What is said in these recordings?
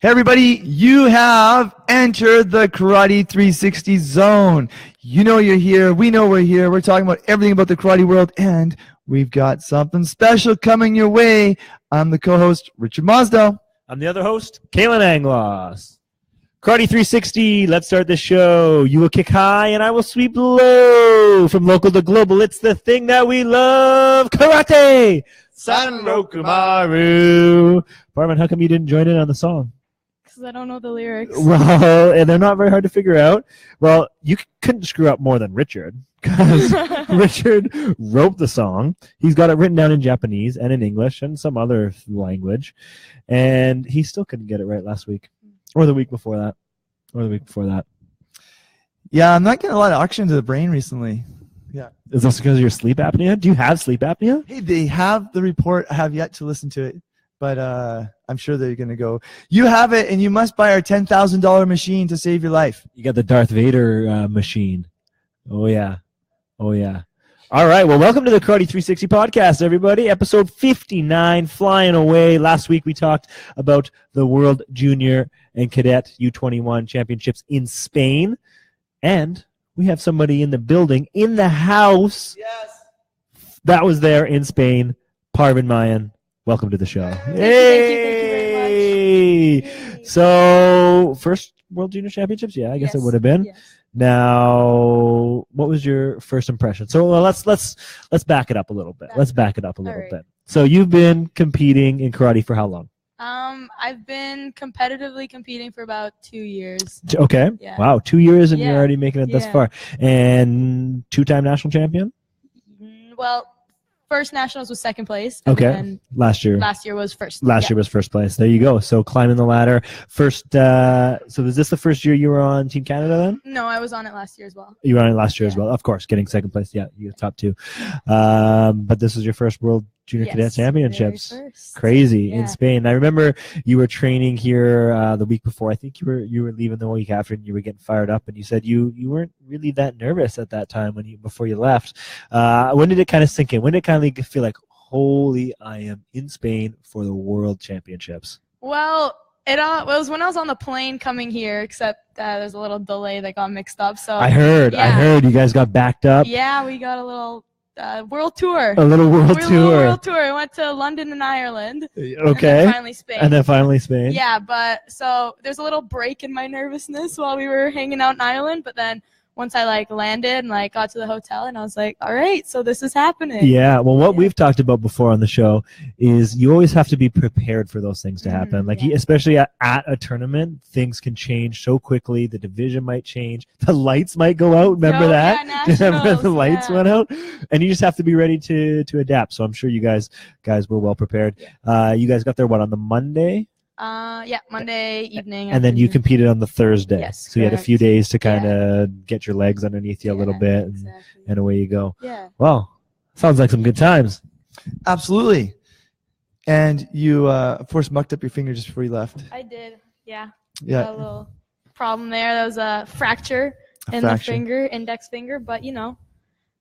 Hey everybody, you have entered the Karate 360 zone. You know you're here. We know we're here. We're talking about everything about the karate world, and we've got something special coming your way. I'm the co-host, Richard Mosdow. I'm the other host, Kalen Anglos. Karate 360, let's start the show. You will kick high and I will sweep low. From local to global, it's the thing that we love. Karate! Sanrokumaru. Parvin, how come you didn't join in on the song? Because I don't know the lyrics. Well, and they're not very hard to figure out. Well, you couldn't screw up more than Richard, because Richard wrote the song. He's got it written down in Japanese and in English and some other language, and he still couldn't get it right last week, or the week before that, Yeah, I'm not getting a lot of oxygen to the brain recently. Yeah. Is this because of your sleep apnea? Do you have sleep apnea? Hey, they have the report. I have yet to listen to it, but I'm sure they're going to go, you have it, and you must buy our $10,000 machine to save your life. You got the Darth Vader machine. Oh, yeah. All right, well, welcome to the Karate 360 podcast, everybody. Episode 59, flying away. Last week we talked about the World Junior and Cadet U21 Championships in Spain, and we have somebody in the building, in the house, that was there in Spain, Parvin Mayan. Welcome to the show. Thank you very much. So, first World Junior Championships? Yeah, I guess it would have been. Yes. Now, what was your first impression? So let's back it up a little bit. Let's back it up a little bit. So you've been competing in karate for how long? I've been competitively competing for about 2 years. Okay. Yeah. Wow, 2 years and Yeah. you're already making it thus Yeah. far. And two-time national champion? Well, first nationals was second place. And Okay. then Last year. last year was first. Last year was first place. There you go. So climbing the ladder. First. So was this the first year you were on Team Canada then? No, I was on it last year as well. You were on it last year as Yeah. well. Of course, getting second place. Yeah, you got top two. But this was your first World Junior Cadet Championships. Very first. Crazy Yeah. in Spain. I remember you were training here the week before. I think you were leaving the week after, and you were getting fired up. And you said you weren't really that nervous at that time before you left. When did it kind of sink in? When did it kind of feel like, holy, I am in Spain for the World Championships? Well, it was when I was on the plane coming here, except there's a little delay that got mixed up. So I heard you guys got backed up. Yeah, we got a little world tour. A little world tour. World tour. We went to London and Ireland. Okay. And then finally Spain. And then finally Spain. Yeah, but so there's a little break in my nervousness while we were hanging out in Ireland, but then once I landed and got to the hotel, and I was like, all right, so this is happening. Yeah, well, what we've talked about before on the show is you always have to be prepared for those things to happen. Especially at a tournament, things can change so quickly. The division might change. The lights might go out. Remember that? Yeah, Remember the lights went out? And you just have to be ready to adapt. So I'm sure you guys were well prepared. Yeah. You guys got there, on the Monday? Monday evening. And then you competed on the Thursday. Yes, so you had a few correct. days to kind of get your legs underneath you a little bit, and away you go. Yeah. Well, sounds like some good times. Absolutely. And you, of course, mucked up your finger just before you left. I did. Yeah. Yeah. Got a little problem there. That was a fracture in the finger, index finger, but it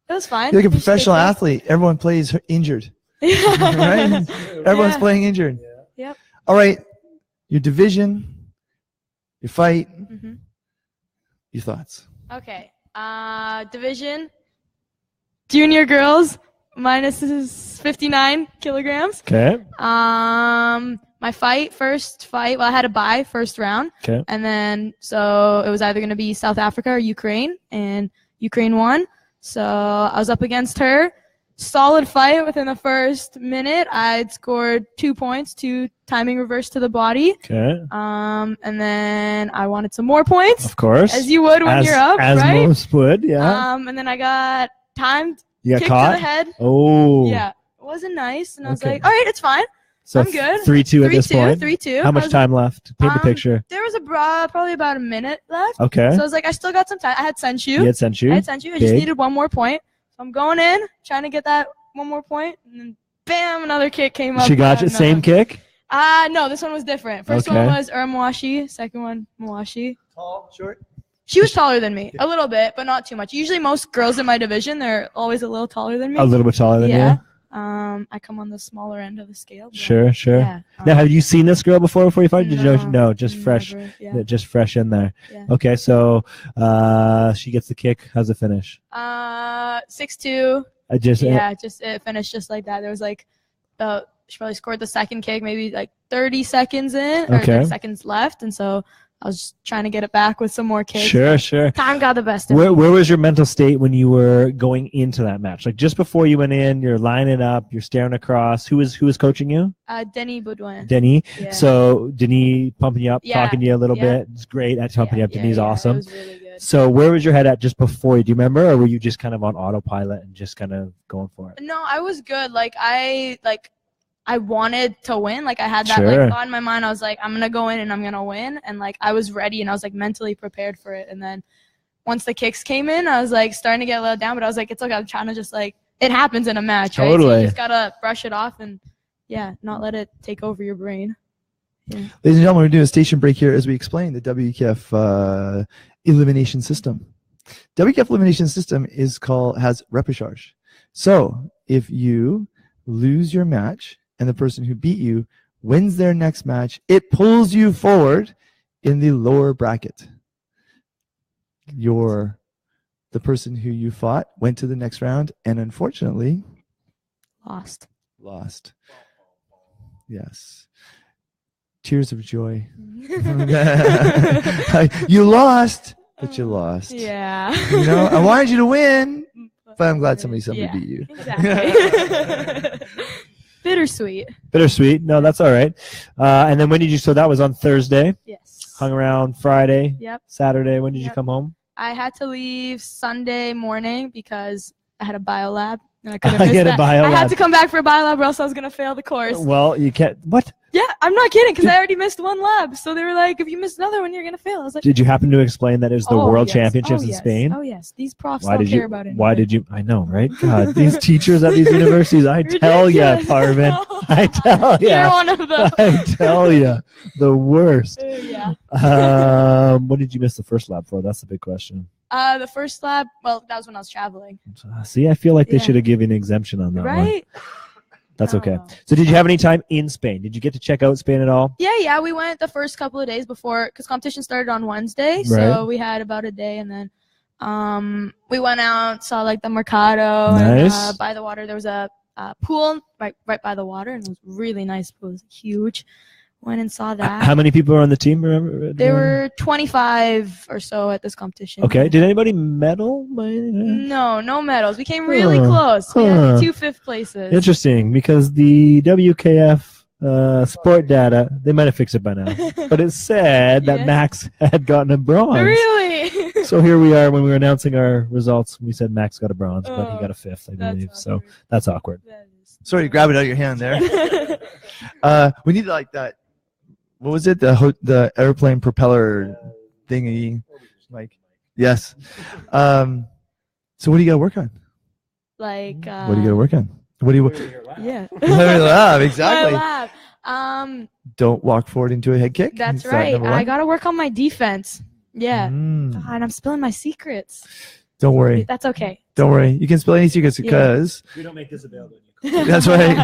was fine. You're like a We stayed professional safe. athlete. Everyone plays injured. Yeah. Right? Everyone's playing injured. Yep. All right. Your division, your fight, Mhm. your thoughts. Okay. Division, junior girls, minus 59 kilograms. Okay. My first fight, well, I had a bye first round. Okay. And then, so it was either going to be South Africa or Ukraine, and Ukraine won. So I was up against her. Solid fight within the first minute. I'd scored 2 points, 2 timing reverse to the body. Okay. And then I wanted some more points. Of course. As you would when you're up, as right? most would, yeah. And then I got timed, You got kick caught? to the head. Oh. Yeah. It wasn't nice. And I was Okay. like, all right, it's fine. So I'm good. 3-2 at this point. 3-2. How much time left? Paint the picture. There was probably about a minute left. Okay. So I was like, I still got some time. I had sent you. You had sent you. I just Big. needed one more point. So I'm going in, trying to get that one more point, and then bam, another kick came up. She got you. Same kick? No, this one was different. First Okay. one was Mwashi. Second one, Mwashi. Tall, short? She was taller than me, a little bit, but not too much. Usually most girls in my division, they're always a little taller than me. A little bit taller than yeah. you? I come on the smaller end of the scale. But Sure. Yeah. Now, have you seen this girl before you fought? Did you know? No, just fresh. Never, yeah. Just fresh in there. Yeah. Okay, so she gets the kick. How's it finish? 6-2. It finished just like that. There was like she probably scored the second kick maybe like 30 seconds in or 30 seconds left, and so I was just trying to get it back with some more kicks. Sure. Time got the best of me. Where was your mental state when you were going into that match? Like just before you went in, you're lining up, you're staring across. Who was coaching you? Denis Baudouin. Denis. Yeah. So Denis pumping you up, talking to you a little bit. It's great at pumping you up. Denis is awesome. It was really good. So where was your head at just before? Do you remember, or were you just kind of on autopilot and just kind of going for it? No, I was good. I wanted to win. Like I had that thought in my mind. I was like, I'm gonna go in and I'm gonna win. And like I was ready and I was like mentally prepared for it. And then once the kicks came in, I was like starting to get a little down. But I was like, it's okay. I'm trying to just like it happens in a match, right? So you just gotta brush it off and not let it take over your brain. Yeah. Ladies and gentlemen, we're doing a station break here as we explain the WKF elimination system. WKF elimination system has repechage. So if you lose your match and the person who beat you wins their next match, it pulls you forward in the lower bracket. The person who you fought went to the next round and unfortunately lost. Yes. Tears of joy. You lost, but you lost. Yeah. I wanted you to win, but I'm glad somebody beat you. Exactly. Bittersweet. No, that's all right. And then when did you? So that was on Thursday. Yes. Hung around Friday. Yep. Saturday. When did you come home? I had to leave Sunday morning because I had a biolab and I couldn't miss that. I had to come back for a biolab or else I was gonna fail the course. Well, you can't. What? Yeah, I'm not kidding because I already missed one lab. So they were like, if you miss another one, you're gonna fail. I was like, did you happen to explain that it was the World Championships in Spain? Oh yes, these profs don't care about it. Why did you? I know, right? God, these teachers at these universities. I tell you, Parvin. I tell you. You're one of them. I tell you, the worst. Yeah. What did you miss the first lab for? That's the big question. The first lab, well, that was when I was traveling. See, I feel like they should have given an exemption on that one. Right? That's okay. So did you have any time in Spain? Did you get to check out Spain at all? Yeah. We went the first couple of days before because competition started on Wednesday. So we had about a day and then we went out, saw like the Mercado. Nice. And by the water, there was a pool right by the water. And it was a really nice pool. It was huge. Went and saw that. How many people were on the team, remember? There were 25 or so at this competition. Okay. Did anybody medal? No medals. We came really close. We had 2 fifth places. Interesting, because the WKF sport data, they might have fixed it by now, but it said that Max had gotten a bronze. Really? So here we are when we were announcing our results. We said Max got a bronze, but he got a 5th, I believe. So that's awkward. Sorry to grab it out of your hand there. We need like that. What was it? The airplane propeller thingy, Mike. Yes. So what do you got to work on? Like. What do you got to work on? What do you? Yeah. Lab, exactly. My lab. Don't walk forward into a head kick. That's right. I got to work on my defense. Yeah. God, I'm spilling my secrets. Don't worry. That's okay. Don't worry. You can spill any secrets because we don't make this available. That's right.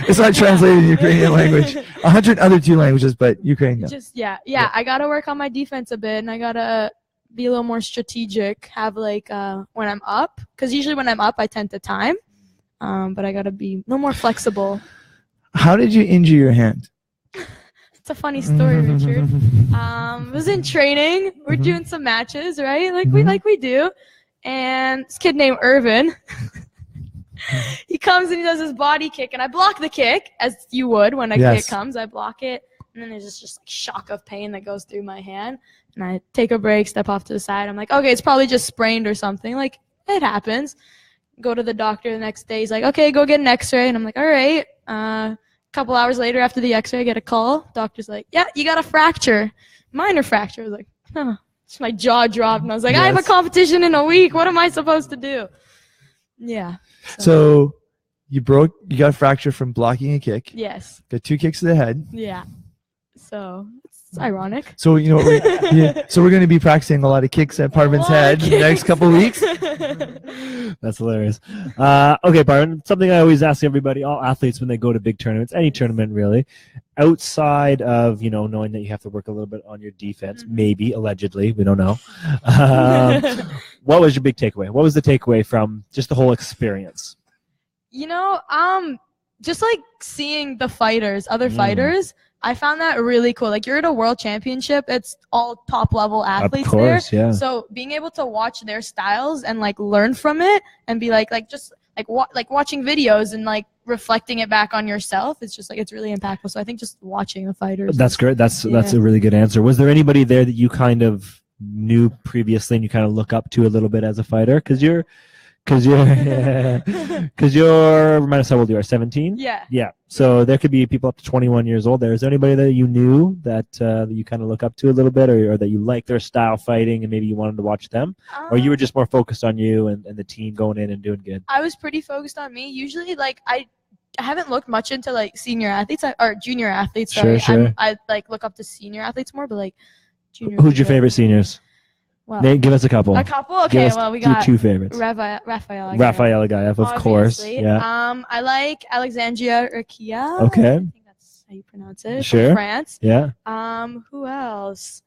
It's not translated in Ukrainian language. 100 other 2 languages, but Ukrainian. Yeah. I gotta work on my defense a bit, and I gotta be a little more strategic. Have like when I'm up, because usually when I'm up, I tend to time. But I gotta be a little more flexible. How did you injure your hand? It's a funny story, Richard. I was in training. We're doing some matches, right? Like we do, and this kid named Irvin. He comes and he does his body kick, and I block the kick, as you would when a kick comes. I block it, and then there's just like shock of pain that goes through my hand. And I take a break, step off to the side. I'm like, okay, it's probably just sprained or something. Like, it happens. Go to the doctor the next day. He's like, okay, go get an x-ray. And I'm like, all right. A couple hours later after the x-ray, I get a call. Doctor's like, yeah, you got a fracture. Minor fracture. I was like, huh. Just my jaw dropped, and I was like, I have a competition in a week. What am I supposed to do? Yeah. So you got a fracture from blocking a kick. Yes. Got 2 kicks to the head. Yeah. So it's ironic. So you know, so we're going to be practicing a lot of kicks at Parvin's head in the next couple weeks. That's hilarious. Okay, Parvin, something I always ask everybody, all athletes when they go to big tournaments, any tournament really, outside of, you know, knowing that you have to work a little bit on your defense, maybe, allegedly, we don't know. What was your big takeaway? What was the takeaway from just the whole experience? You know, just like seeing the fighters, other fighters, I found that really cool. Like, you're at a world championship, it's all top level athletes Of course, there. yeah. So being able to watch their styles and like learn from it and be like just like watching videos and like reflecting it back on yourself, it's just like it's really impactful. So I think just watching the fighters. That's great. That's a really good answer. Was there anybody there that you kind of knew previously and you kind of look up to a little bit as a fighter? Because you're remind us how old you are, 17? Yeah. So there could be people up to 21 years old there. Is there anybody that you knew that you kind of look up to a little bit, or that you like their style fighting and maybe you wanted to watch them? Or you were just more focused on you and the team going in and doing good? I was pretty focused on me. Usually, like, I haven't looked much into like senior athletes or junior athletes. Sorry. Sure. I like look up to senior athletes more, but like junior. Who's your favorite seniors? Well, Give us a couple. a couple? Okay, well, we got two favorites. Rafael Agayev, of course. obviously. Yeah. I like Alexandria Urquia. Okay. I think that's how you pronounce it. Sure. From France. Yeah. Who else?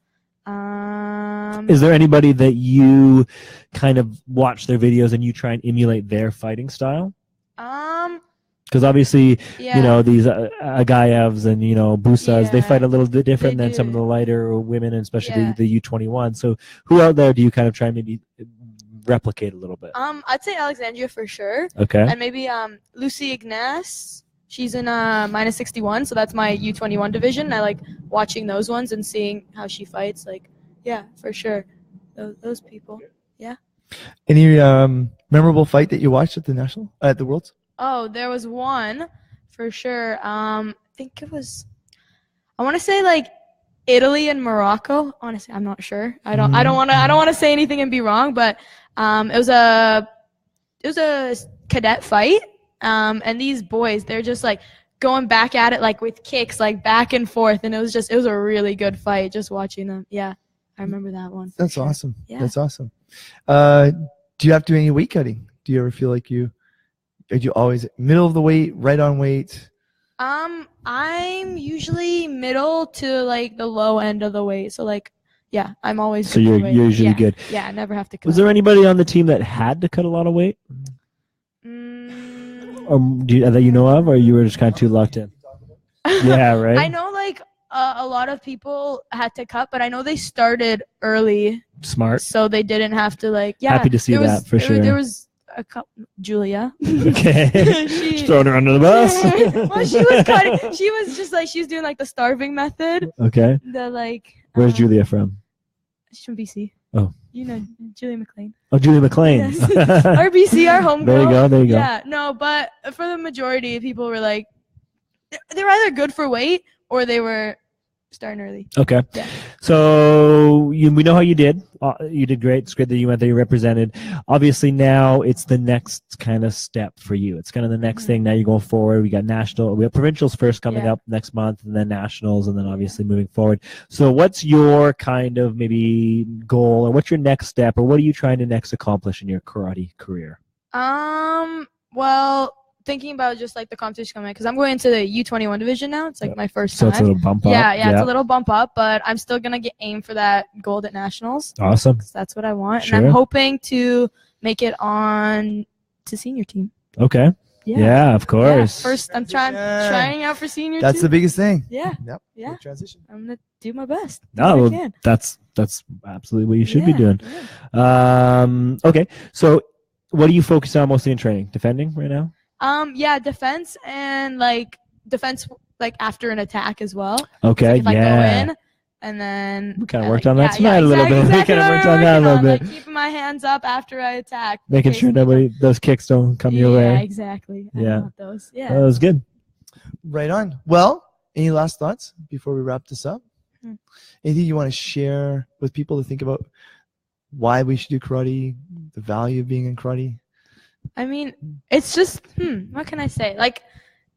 Is there anybody that you kind of watch their videos and you try and emulate their fighting style? Because obviously, Yeah. you know, these Agayevs and, you know, Busas, they Yeah, fight a little bit different they than some of do. the lighter women, and especially Yeah. the U21. So who out there do you kind of try and maybe replicate a little bit? I'd say Alexandria for sure. Okay. And maybe Lucy Ignace. She's in minus 61, so that's my U21 division. I like watching those ones and seeing how she fights. Like, yeah, for sure. Those people. Yeah. Any memorable fight that you watched at the Worlds? Oh, there was one for sure. I think it was. I want to say like Italy and Morocco. Honestly, I'm not sure. I don't want to say anything and be wrong, but it was a cadet fight. And these boys, they're just like going back at it like with kicks, like back and forth, and it was a really good fight. Just watching them. Yeah, I remember that one. That's awesome. Yeah. That's awesome. Do you have to do any weight cutting? Do you ever feel like are you always middle of the weight, right on weight? I'm usually middle to like the low end of the weight. So like, yeah, I'm always. So good you're for weight. usually good. Yeah, I never have to cut. Was there anybody on the team that had to cut a lot of weight? Or that you know of, or you were just kind of too locked in? Yeah, right. I know like a lot of people had to cut, but I know they started early, Smart. so they didn't have to like. Yeah, Happy to see that for sure. There was a couple. Julia. Okay. Just throwing her under the bus. Well, she was cutting. She was just like she's doing like the starving method. Okay. The like. Where's Julia from? She's from BC. Oh. You know Julia McLean. Oh, Julia McLean. Yes. Our BC, our home There you girl. go. Yeah, Yeah, no, but for the majority, people were like, they were either good for weight or they were starting early. Okay. Yeah. So we know how you did. You did great. It's great that you went there. You represented. Obviously, now it's the next kind of step for you. It's kind of the next thing. Now you're going forward. We got we have provincials first coming up next month, and then nationals, and then obviously moving forward. So what's your kind of maybe goal, or what's your next step, or what are you trying to next accomplish in your karate career? Well, thinking about just like the competition coming, because I'm going into the U21 division now. It's like my first time. So it's a little bump up. Yeah, it's a little bump up, but I'm still gonna aim for that gold at nationals. Awesome. 'Cause that's what I want, Sure. and I'm hoping to make it on to senior team. Okay. Yeah, of course. Yeah, first, I'm trying out for senior. That's too. the biggest thing. Yeah. Yep. Yeah. Good transition. I'm gonna do my best. No, I can. that's absolutely what you should be Yeah, doing. yeah. Okay. So what are you focused on mostly in training? Defending right now? Yeah, defense and like after an attack as well. Okay. If I go in and then We kind of worked on that tonight a little bit. Exactly We kind of what worked we're on that a working little on, bit. like keeping my hands up after I attack. Making sure those kicks don't come your Yeah, way. exactly. I Yeah. don't want those. Yeah. That was good. Right on. Well, any last thoughts before we wrap this up? Hmm. Anything you want to share with people to think about why we should do karate, the value of being in karate? I mean, it's just what can I say? Like,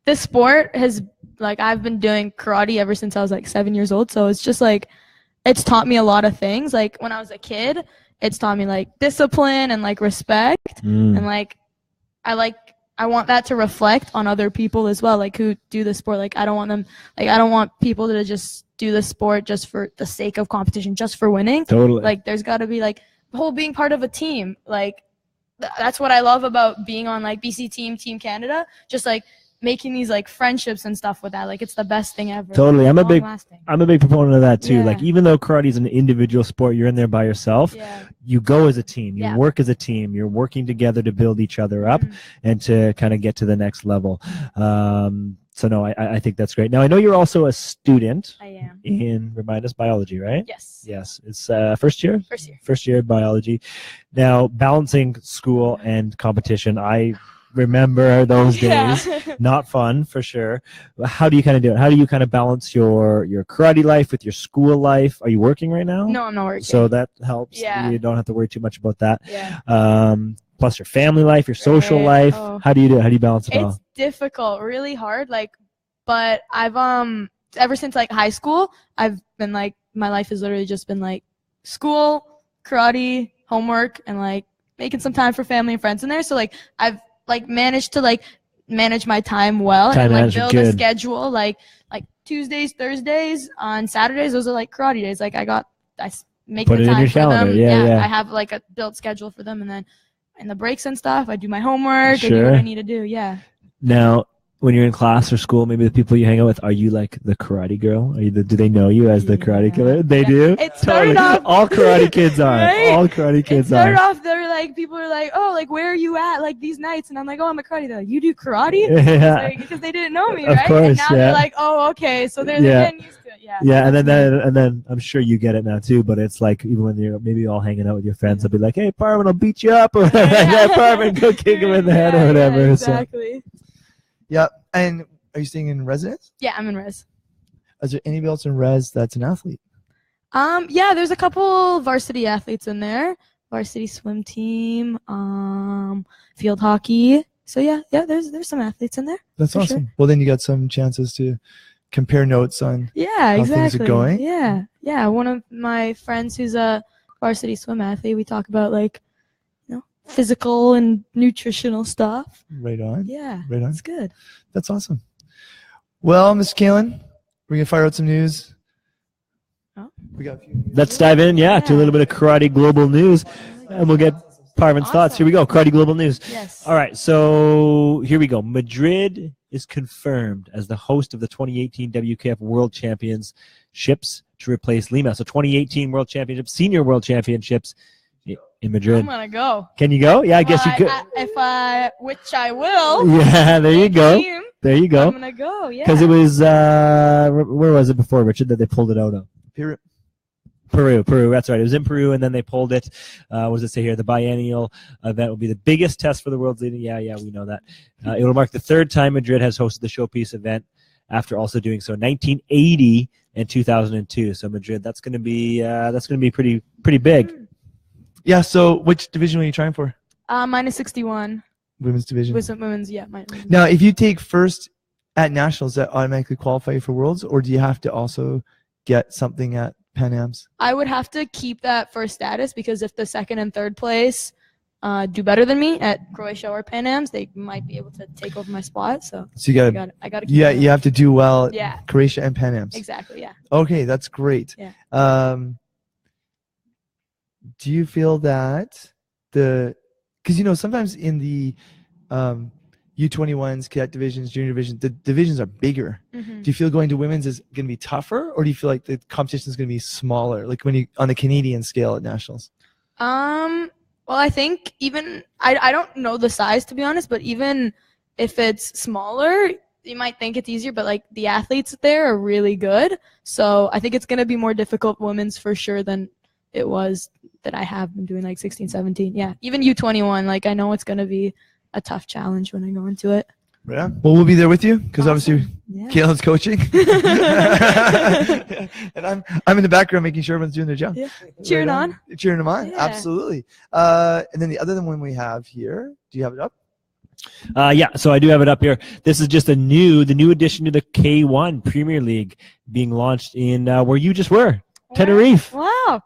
this sport has, like, I've been doing karate ever since I was like 7 years old. So it's just like, it's taught me a lot of things. Like when I was a kid, it's taught me like discipline and like respect. And like, I want that to reflect on other people as well, like who do the sport. Like I don't want people to just do the sport just for the sake of competition, just for winning. Totally. Like there's got to be like the whole being part of a team. Like that's what I love about being on like BC Team Canada. Just like making these like friendships and stuff with that. Like it's the best thing ever. Totally. I'm a big proponent of that too. Yeah. Like even though karate is an individual sport, you're in there by yourself. Yeah. You go as a team. You work as a team. You're working together to build each other up and to kind of get to the next level. So no, I think that's great. Now I know you're also a student. I am. In, remind us, biology, right? Yes. Yes. It's first year? First year. First year biology. Now balancing school and competition, I remember those days. Not fun for sure. How do you kind of do it? How do you kind of balance your karate life with your school life? Are you working right now? No, I'm not working. So that helps. Yeah. You don't have to worry too much about that. Yeah. Plus your family life, your social life. Oh. How do you do it? How do you balance it all? It's difficult, really hard. Like, but I've ever since like high school, I've been like, my life has literally just been like school, karate, homework, and like making some time for family and friends in there. So like I've like managed to like manage my time well and like build a schedule. Like Tuesdays, Thursdays, on Saturdays, those are like karate days. Like I make Put the it time in your for calendar. them. Yeah. I have like a built schedule for them, and then in the breaks and stuff, I do my homework. Sure. I do what I need to do. Yeah. Now, when you're in class or school, maybe the people you hang out with, are you like the karate girl? Do they know you as the karate killer? They do? It started off, all karate kids are. Right? All karate kids it started are. off, they were like, people are like, oh, like, where are you at, like, these nights? And I'm like, oh, I'm a karate. They're like, you do karate? Yeah. Because they didn't know me, Of right? course, and now they're like, oh, okay. So they're getting used to it. Yeah. Yeah, and then I'm sure you get it now too, but it's like even when you're maybe all hanging out with your friends, they'll be like, hey, Parvin, I'll beat you up, or like, yeah, Parvin, go kick him in the head or whatever. Yeah, exactly. So. Yeah, and are you staying in residence? Yeah, I'm in res. Is there anybody else in res that's an athlete? Yeah, there's a couple varsity athletes in there. Varsity swim team, field hockey. So yeah, there's some athletes in there. That's awesome. Sure. Well, then you got some chances to compare notes on how things are going. Yeah. One of my friends who's a varsity swim athlete, we talk about like, physical and nutritional stuff. Right on. Yeah. Right on. It's good. That's awesome. Well, Ms. Kalen, we're gonna fire out some news. Oh. We got a few news. Let's dive in, to a little bit of karate global news, and we'll get Parvin's thoughts. Here we go. Karate global news. Yes. All right. So here we go. Madrid is confirmed as the host of the 2018 WKF World Championships to replace Lima. So 2018 World Championships, Senior World Championships in Madrid. I'm gonna go. Can you go? Yeah, I guess you could. Which I will. Yeah, there you go. There you go. I'm gonna go. Yeah. Because it was where was it before, Richard, that they pulled it out of? Peru. That's right. It was in Peru, and then they pulled it. What does it say here? The biennial event will be the biggest test for the world's leading. Yeah, we know that. It will mark the third time Madrid has hosted the showpiece event, after also doing so in 1980 and 2002. So Madrid, that's going to be pretty big. Yeah. So which division are you trying for? Minus 61. Women's division. Women's, yeah. Now, if you take first at nationals, that automatically qualify you for worlds, or do you have to also get something at Pan Am's? I would have to keep that first status, because if the second and third place do better than me at Croatia or Pan Am's, they might be able to take over my spot. So you got I got to. Yeah, you have to do well at Croatia and Pan Am's. Exactly. Yeah. Okay, that's great. Yeah. Do you feel that because sometimes in the U21s, cadet divisions, junior divisions, the divisions are bigger. Mm-hmm. Do you feel going to women's is going to be tougher, or do you feel like the competition is going to be smaller, like when you on the Canadian scale at nationals? Well, I think even I don't know the size, to be honest, but even if it's smaller, you might think it's easier, but like the athletes there are really good. So I think it's going to be more difficult women's for sure than it was that I have been doing like 16, 17. Yeah. Even U21, like I know it's going to be a tough challenge when I go into it. Yeah. Well, we'll be there with you because obviously Kalen's coaching. And I'm in the background making sure everyone's doing their job. Yeah. Cheering on. Cheering them on. Yeah. Absolutely. And then the other one we have here, do you have it up? So I do have it up here. This is just the new addition to the K1 Premier League being launched in where you just were, Tenerife. Wow.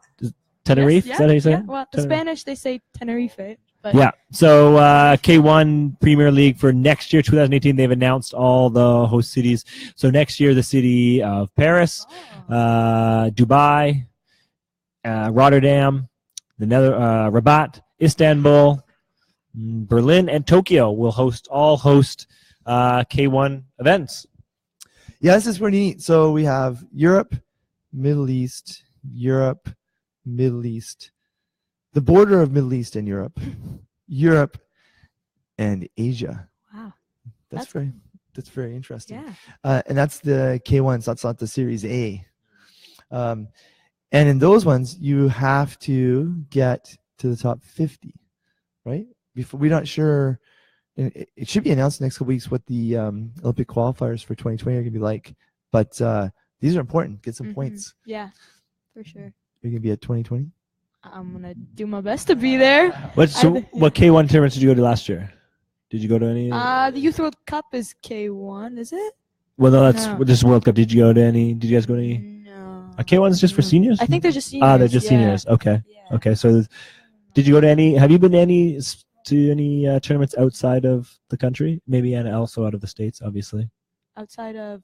Tenerife, Yes, is that how you say yeah. it? Well, in Spanish they say Tenerife. But Yeah. So K1 Premier League for next year, 2018, they've announced all the host cities. So next year, the city of Paris, Dubai, Rotterdam, Rabat, Istanbul, Berlin, and Tokyo will host K1 events. Yeah, this is pretty neat. So we have Europe, Middle East, the border of Middle East and Europe, and Asia. wow. That's very interesting. Yeah. And that's the K1s. That's not the Series A. And in those ones, you have to get to the top 50, right? We're not sure. It should be announced next couple weeks what the Olympic qualifiers for 2020 are going to be like. But these are important. Get some points. Yeah, for sure. You're going to be at 2020? I'm going to do my best to be there. What K1 tournaments did you go to last year? Did you go to any? The Youth World Cup is K1, is it? Well, no, that's No. this World Cup. Did you go to any? Did you guys go to any? No. K1's just for seniors? I think they're just seniors. They're just seniors. Okay. Yeah. Okay. So, did you go to any? Have you been to any tournaments outside of the country? Maybe, and also out of the States, obviously. Outside of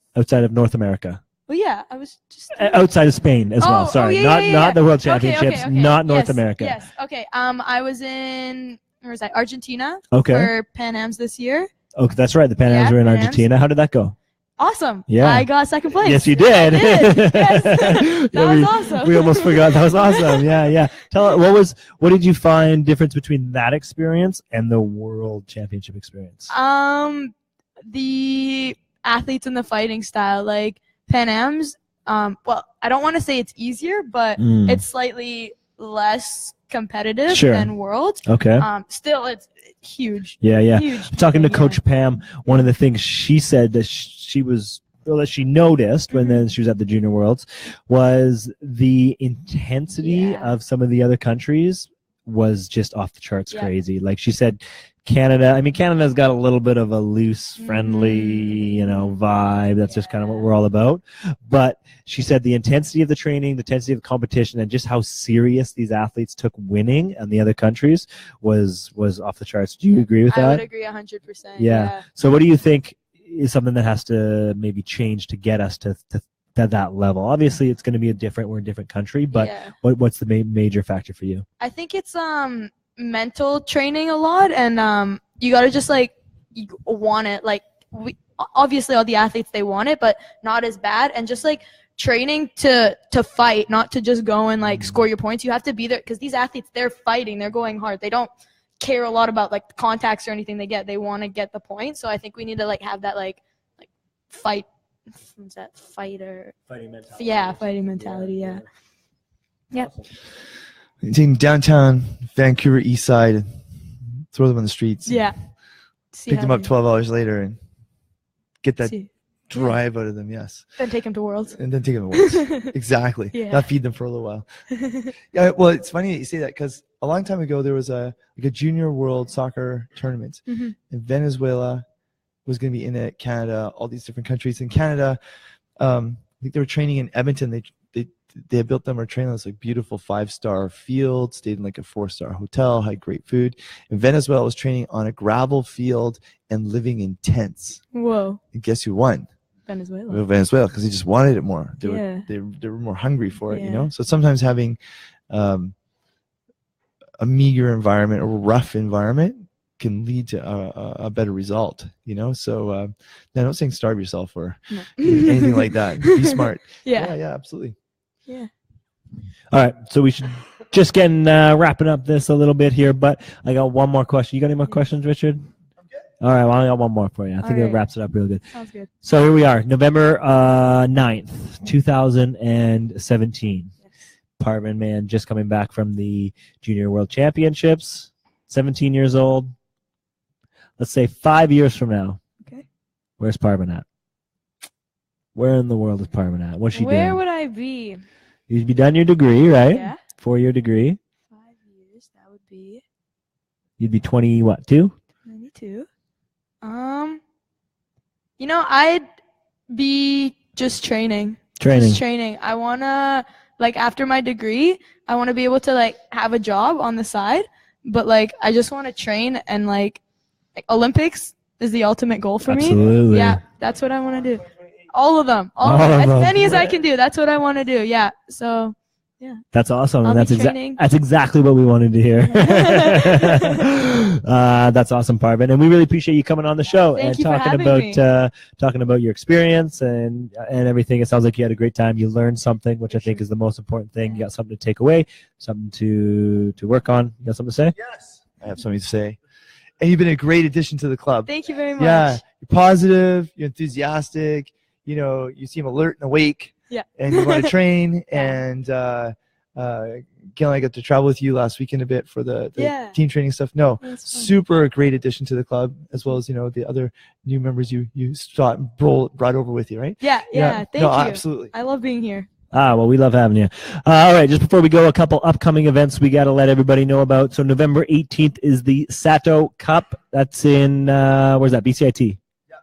North America. Well, yeah, I was just Outside of Spain as well. Sorry, not the World Championships, okay. not North Yes, America. Yes. Okay. I was in where was I? Argentina Okay. for Pan Am's this year. Okay, that's right. The Pan Ams were in Pan Ams. Argentina. How did that go? Awesome. Yeah. I got second place. Yes, you did. I did. Yes. That Yeah, was awesome. We almost forgot. That was awesome. Yeah. What did you find difference between that experience and the World Championship experience? The athletes and the fighting style, like Pan Am's. Well, I don't want to say it's easier, but it's slightly less competitive than Worlds. Okay. Still, it's huge. Yeah. Huge. Talking to Coach Pam, one of the things she said that she noticed when then she was at the Junior Worlds was the intensity of some of the other countries was just off the charts crazy. Like she said, Canada's got a little bit of a loose, friendly, vibe. That's just kind of what we're all about. But she said the intensity of the training, the intensity of the competition, and just how serious these athletes took winning in the other countries was off the charts. Do you agree with that? I would agree 100%. Yeah. So what do you think is something that has to maybe change to get us to that level? Obviously, it's going to be we're in a different country, but what's the major factor for you? I think it's mental training a lot, and you got to just you want it. Obviously all the athletes, they want it, but not as bad, and just training to fight, not to just go and score your points. You have to be there because these athletes, they're fighting, they're going hard. They don't care a lot about contacts or anything they get. They want to get the point. So I think we need to have that fight. What's that? Fighting mentality. Yeah, fighting mentality. Yeah. Yep. Team downtown Vancouver East Side, throw them on the streets. Yeah. Pick them up 12 hours later and get that drive out of them. Yes. Then take them to Worlds. And then take them to Worlds. Exactly. Yeah. Not feed them for a little while. Yeah. Well, it's funny that you say that because a long time ago there was a junior world soccer tournament in Venezuela. Was going to be in it, Canada, all these different countries. In Canada, I think they were training in Edmonton. They had built them or trained on this beautiful 5-star field, stayed in a 4-star hotel, had great food. In Venezuela, was training on a gravel field and living in tents. Whoa! And guess who won? Venezuela. Well, Venezuela, because they just wanted it more. They were more hungry for it, So sometimes having a meager environment or rough environment can lead to a better result, So no, don't saying starve yourself or anything like that. Be smart. Yeah, absolutely. Yeah. All right, so we should just get wrapping up this a little bit here, but I got one more question. You got any more questions, Richard? All right, well, I got one more for you. I think it wraps it up real good. Sounds good. So here we are, November 9th, 2017. Yes. Parvin Mayan just coming back from the Junior World Championships, 17 years old. Let's say 5 years from now. Okay. Where's Parvin at? Where in the world is Parvin at? What's she doing? Where would I be? You'd be done your degree, right? Yeah. 4-year degree. 5 years, that would be. You'd be 22? 92. I'd be just training. Just training. I wanna after my degree, I wanna be able to have a job on the side, but I just wanna train and Olympics is the ultimate goal for me. Absolutely. Yeah, that's what I wanna do. All of them. As many as I can do. That's what I wanna do. Yeah. So. Yeah. That's awesome. I'll And that's exactly what we wanted to hear. That's awesome, Parvin. And we really appreciate you coming on the show Thank and you for talking having about me. talking about your experience and everything. It sounds like you had a great time. You learned something, which I think is the most important thing. You got something to take away, something to work on. You got something to say? Yes. I have something to say. And you've been a great addition to the club. Thank you very much. Yeah. You're positive, you're enthusiastic, you seem alert and awake. Yeah. And you want to train. And Gail and I got to travel with you last weekend a bit for the team training stuff. No, super great addition to the club, as well as the other new members you brought over with you, right? Yeah. Thank you. Absolutely. I love being here. Well, we love having you. All right, just before we go, a couple upcoming events we got to let everybody know about. So November 18th is the Sato Cup. That's in, where's that, BCIT? Yeah,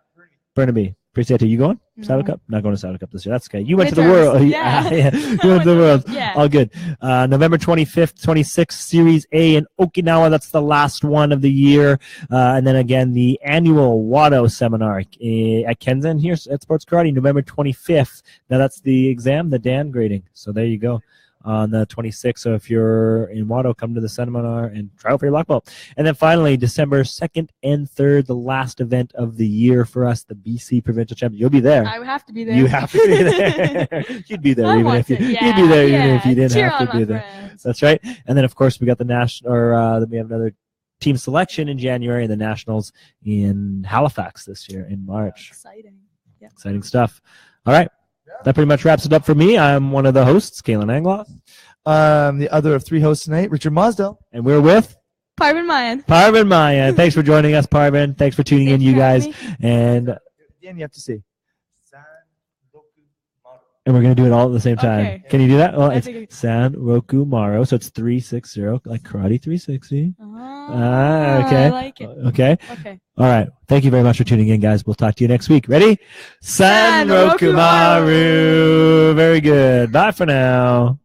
Burnaby. BCIT, you going? No. Sato Cup? Not going to Sato Cup this year. That's okay. You went to the Midterms. World. Yeah. You went to the World. Yeah. All good. November 25th, 26th, Series A in Okinawa. That's the last one of the year. And then again, the annual Wado seminar at Kenzen here at Sports Karate, November 25th. Now that's the exam, the Dan grading. So there you go. On the 26th. So if you're in Wado, come to the seminar and try out for your black belt. And then finally, December 2nd and 3rd, the last event of the year for us, the BC Provincial Championship. You'll be there. I have to be there. You have to be there. You'd be there even if you you'd be there even if you didn't Cheer have to on be my there. friends. That's right. And then of course we got the then we have another team selection in January and the Nationals in Halifax this year in March. Exciting. Yeah. Exciting stuff. All right. That pretty much wraps it up for me. I'm one of the hosts, Kalen Angloff. The other of three hosts tonight, Richard Mosdell. And we're with Parvin Mayan. Parvin Mayan. Thanks for joining us, Parvin. Thanks for tuning in, you guys. And Dan, you have to say. we're going to do it all at the same time. Okay. Can you do that? Well, I it's think San Roku Maro. So it's 360, like Karate 360. Okay. I like it. Okay. Okay. All right. Thank you very much for tuning in, guys. We'll talk to you next week. Ready? San San Roku Roku Maru. Very good. Bye for now.